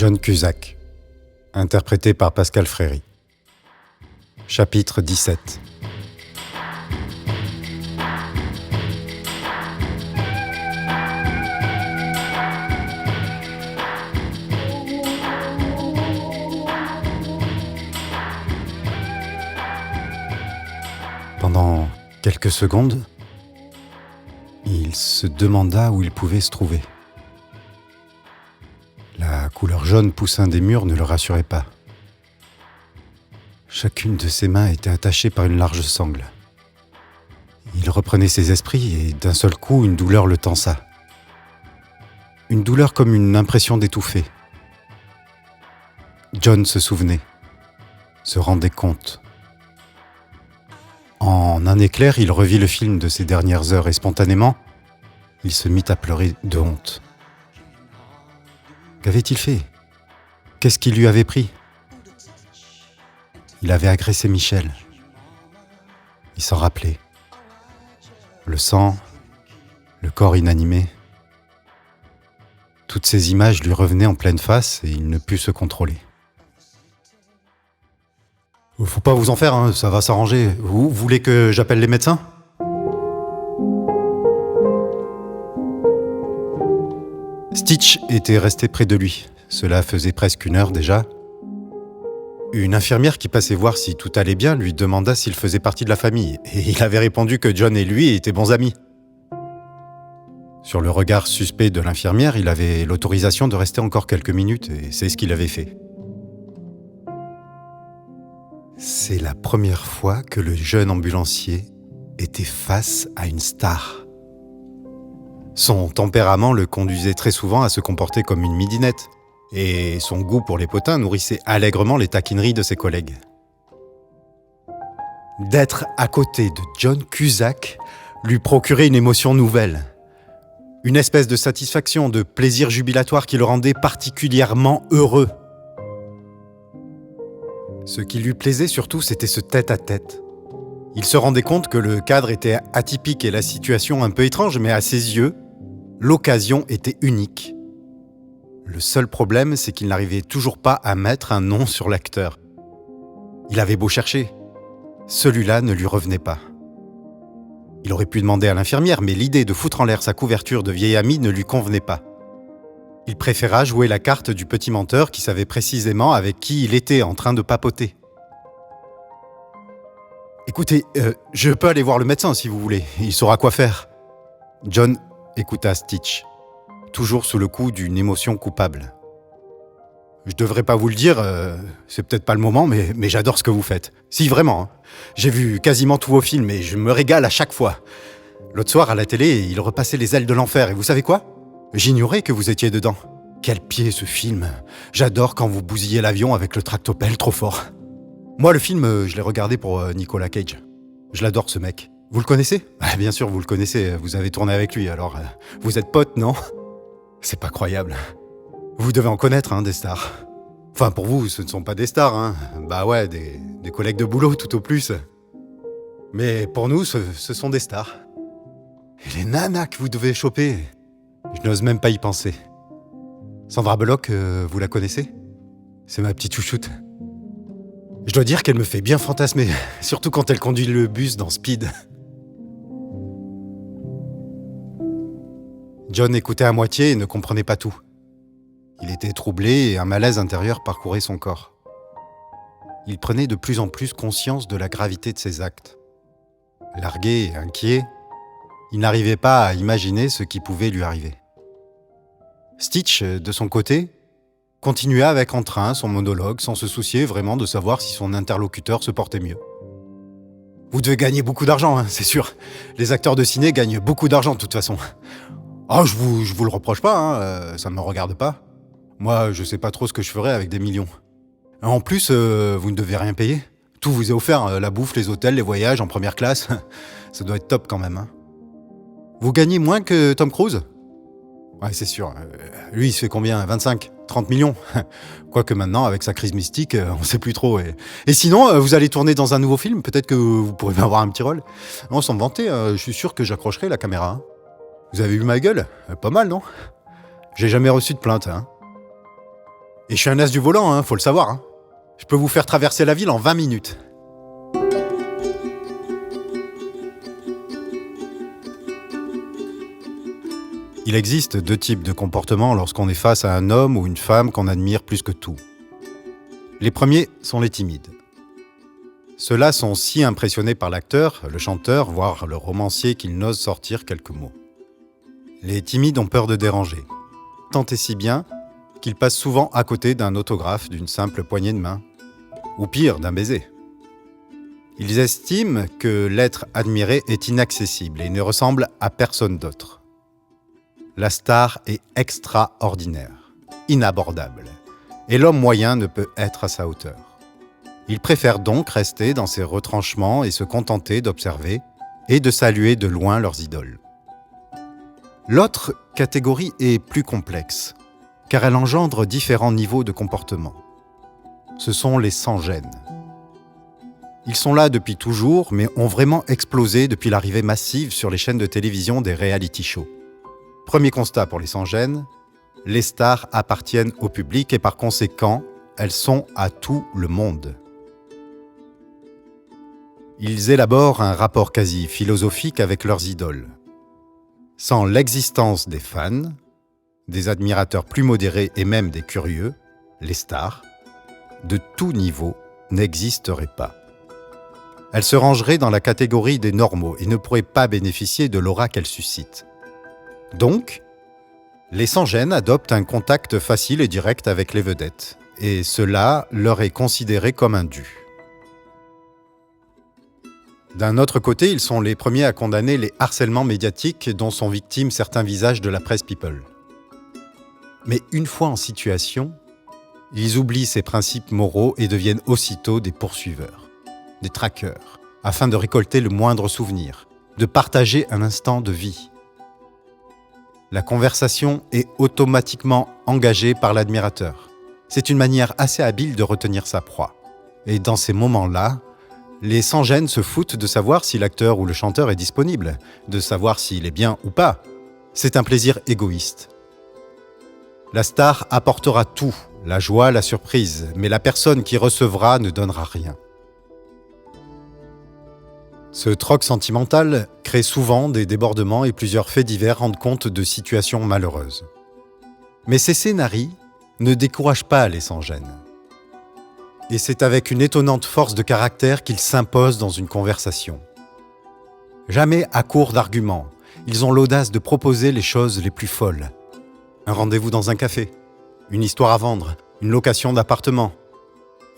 John Cusack, interprété par Pascal Fréry. Chapitre 17. Pendant quelques secondes, il se demanda où il pouvait se trouver. La couleur jaune poussin des murs ne le rassurait pas. Chacune de ses mains était attachée par une large sangle. Il reprenait ses esprits et d'un seul coup, une douleur le tensa. Une douleur comme une impression d'étouffer. John se souvenait, se rendait compte. En un éclair, il revit le film de ces dernières heures et spontanément, il se mit à pleurer de honte. Qu'avait-il fait ? Qu'est-ce qui lui avait pris ? Il avait agressé Michel. Il s'en rappelait. Le sang, le corps inanimé. Toutes ces images lui revenaient en pleine face et il ne put se contrôler. Faut pas vous en faire, hein, ça va s'arranger. Vous voulez que j'appelle les médecins ? Stitch était resté près de lui. Cela faisait presque 1 heure déjà. Une infirmière qui passait voir si tout allait bien lui demanda s'il faisait partie de la famille. Et il avait répondu que John et lui étaient bons amis. Sur le regard suspect de l'infirmière, il avait l'autorisation de rester encore quelques minutes et c'est ce qu'il avait fait. C'est la première fois que le jeune ambulancier était face à une star. Son tempérament le conduisait très souvent à se comporter comme une midinette, et son goût pour les potins nourrissait allègrement les taquineries de ses collègues. D'être à côté de John Cusack lui procurait une émotion nouvelle, une espèce de satisfaction, de plaisir jubilatoire qui le rendait particulièrement heureux. Ce qui lui plaisait surtout, c'était ce tête-à-tête. Il se rendait compte que le cadre était atypique et la situation un peu étrange, mais à ses yeux, l'occasion était unique. Le seul problème, c'est qu'il n'arrivait toujours pas à mettre un nom sur l'acteur. Il avait beau chercher, celui-là ne lui revenait pas. Il aurait pu demander à l'infirmière, mais l'idée de foutre en l'air sa couverture de vieil ami ne lui convenait pas. Il préféra jouer la carte du petit menteur qui savait précisément avec qui il était en train de papoter. « Écoutez, je peux aller voir le médecin si vous voulez, il saura quoi faire. » John écouta Stitch, toujours sous le coup d'une émotion coupable. « Je devrais pas vous le dire, c'est peut-être pas le moment, mais j'adore ce que vous faites. Si, vraiment, hein. J'ai vu quasiment tous vos films et je me régale à chaque fois. L'autre soir, à la télé, il repassait Les ailes de l'enfer et vous savez quoi ? J'ignorais que vous étiez dedans. Quel pied ce film. J'adore quand vous bousillez l'avion avec le tractopelle trop fort. Moi, le film, je l'ai regardé pour Nicolas Cage. Je l'adore, ce mec. Vous le connaissez ? Bien sûr, vous le connaissez. Vous avez tourné avec lui, alors vous êtes potes, non ? C'est pas croyable. Vous devez en connaître, hein, des stars. Enfin, pour vous, ce ne sont pas des stars, hein. Bah ouais, des collègues de boulot, tout au plus. Mais pour nous, ce sont des stars. Et les nanas que vous devez choper... Je n'ose même pas y penser. Sandra Bullock, vous la connaissez ? C'est ma petite chouchoute. Je dois dire qu'elle me fait bien fantasmer, surtout quand elle conduit le bus dans Speed. John écoutait à moitié et ne comprenait pas tout. Il était troublé et un malaise intérieur parcourait son corps. Il prenait de plus en plus conscience de la gravité de ses actes. Largué et inquiet, il n'arrivait pas à imaginer ce qui pouvait lui arriver. Stitch, de son côté, continua avec entrain son monologue sans se soucier vraiment de savoir si son interlocuteur se portait mieux. Vous devez gagner beaucoup d'argent, hein, c'est sûr. Les acteurs de ciné gagnent beaucoup d'argent de toute façon. Oh, je vous le reproche pas, hein, ça ne me regarde pas. Moi, je sais pas trop ce que je ferais avec des millions. En plus, vous ne devez rien payer. Tout vous est offert, la bouffe, les hôtels, les voyages en première classe. Ça doit être top quand même, hein. Vous gagnez moins que Tom Cruise ? Ouais, c'est sûr. Lui, il se fait combien ? 25 ? 30 millions ? Quoique maintenant, avec sa crise mystique, on sait plus trop. Et sinon, vous allez tourner dans un nouveau film ? Peut-être que vous pourrez avoir un petit rôle ? Non, sans me vanter, je suis sûr que j'accrocherai la caméra. Hein. Vous avez vu ma gueule ? Pas mal, non ? J'ai jamais reçu de plainte, hein. Et je suis un as du volant, faut le savoir. Je peux vous faire traverser la ville en 20 minutes. Il existe 2 types de comportements lorsqu'on est face à un homme ou une femme qu'on admire plus que tout. Les premiers sont les timides. Ceux-là sont si impressionnés par l'acteur, le chanteur, voire le romancier qu'ils n'osent sortir quelques mots. Les timides ont peur de déranger. Tant et si bien qu'ils passent souvent à côté d'un autographe, d'une simple poignée de main, ou pire, d'un baiser. Ils estiment que l'être admiré est inaccessible et ne ressemble à personne d'autre. La star est extraordinaire, inabordable, et l'homme moyen ne peut être à sa hauteur. Il préfère donc rester dans ses retranchements et se contenter d'observer et de saluer de loin leurs idoles. L'autre catégorie est plus complexe, car elle engendre différents niveaux de comportement. Ce sont les sans-gêne. Ils sont là depuis toujours, mais ont vraiment explosé depuis l'arrivée massive sur les chaînes de télévision des reality shows. Premier constat pour les sans-gêne, les stars appartiennent au public et par conséquent, elles sont à tout le monde. Ils élaborent un rapport quasi philosophique avec leurs idoles. Sans l'existence des fans, des admirateurs plus modérés et même des curieux, les stars, de tout niveau, n'existeraient pas. Elles se rangeraient dans la catégorie des normaux et ne pourraient pas bénéficier de l'aura qu'elles suscitent. Donc, les sans-gêne adoptent un contact facile et direct avec les vedettes, et cela leur est considéré comme un dû. D'un autre côté, ils sont les premiers à condamner les harcèlements médiatiques dont sont victimes certains visages de la presse people. Mais une fois en situation, ils oublient ces principes moraux et deviennent aussitôt des poursuiveurs, des traqueurs, afin de récolter le moindre souvenir, de partager un instant de vie. La conversation est automatiquement engagée par l'admirateur. C'est une manière assez habile de retenir sa proie. Et dans ces moments-là, les sans-gêne se foutent de savoir si l'acteur ou le chanteur est disponible, de savoir s'il est bien ou pas. C'est un plaisir égoïste. La star apportera tout, la joie, la surprise, mais la personne qui recevra ne donnera rien. Ce troc sentimental crée souvent des débordements et plusieurs faits divers rendent compte de situations malheureuses. Mais ces scénarios ne découragent pas les sans-gêne. Et c'est avec une étonnante force de caractère qu'ils s'imposent dans une conversation. Jamais à court d'arguments, ils ont l'audace de proposer les choses les plus folles. Un rendez-vous dans un café, une histoire à vendre, une location d'appartement,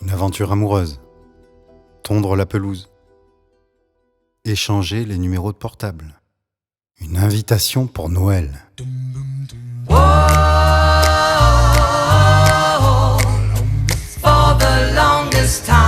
une aventure amoureuse, tondre la pelouse, échanger les numéros de portable, une invitation pour Noël. For the longest time